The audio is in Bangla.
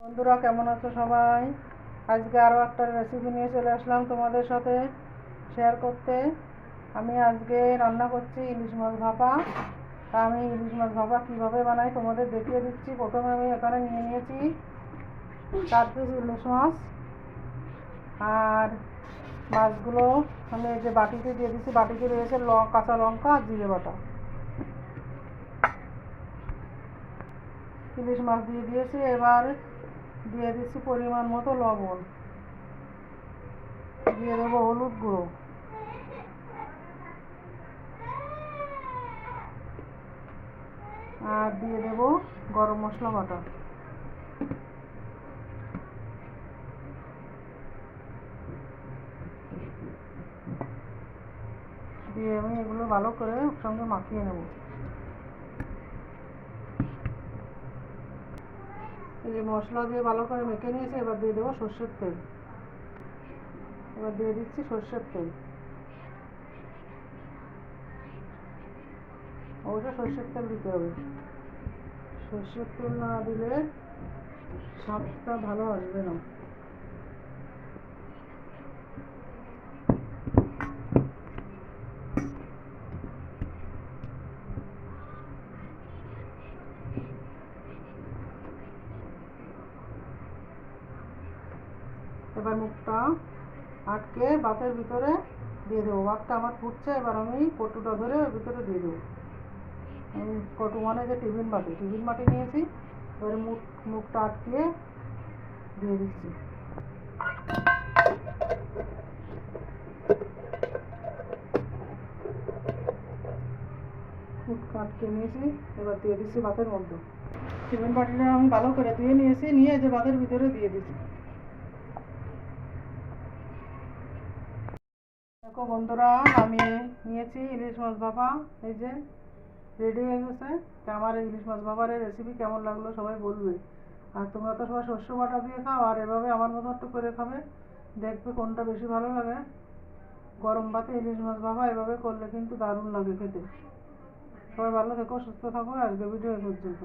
বন্ধুরা কেমন আছো সবাই? আজকে আরও একটা রেসিপি নিয়ে চলে আসলাম তোমাদের সাথে শেয়ার করতে। আমি আজকে রান্না করছি ইলিশ মাছ ভাপা। তা আমি ইলিশ মাছ ভাপা কীভাবে বানাই তোমাদের দেখিয়ে দিচ্ছি। প্রথমে আমি এখানে নিয়ে নিয়েছি 4 পিস ইলিশ মাছ। আর মাছগুলো আমি এই যে বাটিতে দিয়ে দিচ্ছি। বাটিতে রয়েছে কাঁচা লঙ্কা আর জিরে বাটা। ইলিশ মাছ দিয়ে দিয়েছি। এবার দিয়ে দিচ্ছি পরিমাণ মতো লবণ, দিয়ে দেবো হলুদ গুঁড়ো, আর দিয়ে দেবো গরম মশলা বাটা। দিয়ে আমি এগুলো ভালো করে সঙ্গে মাখিয়ে নেব। এই যে মশলা দিয়ে ভালো করে মেখে নিয়েছি। এবার দিয়ে দেবো সর্ষের তেল। এবার দিয়ে দিচ্ছি সর্ষের তেল। অবশ্যই সর্ষের তেল দিতে হবে। সর্ষের তেল না দিলে স্বাদটা ভালো আসবে না। এবার মুখটা আটকে ভাতের ভিতরে দিয়ে দেবো। ভাতটা আমার ফুটছে। এবার আমি কটুটা ধরে ওর ভিতরে দিয়ে দেবো। আমি কটু মানে যে টিফিন বাটি নিয়েছি। এবারে মুখটা আটকিয়ে দিয়ে দিচ্ছি। মুখটা আটকে নিয়েছি। এবার দিয়ে দিচ্ছি ভাতের মধ্যে। টিফিন বাটিটা আমি ভালো করে ধুয়ে নিয়েছি। নিয়ে যে ভাতের ভিতরে দিয়ে দিচ্ছি। দেখো বন্ধুরা, আমি নিয়েছি ইলিশ মাছ ভাপা। এই যে রেডি হয়ে গেছে। তা আমার ইলিশ মাছ ভাপার রেসিপি কেমন লাগলো সবাই বলবে। আর তোমরা তো সবাই শস্য বাটা দিয়ে খাও, আর এভাবে আমার মতো একটু করে খাবে, দেখবে কোনটা বেশি ভালো লাগে। গরম ভাতে ইলিশ মাছ ভাপা এভাবে করলে কিন্তু দারুণ লাগে খেতে। সবাই ভালো থেকো, সুস্থ থাকো। আজকে ভিডিও এই পর্যন্ত।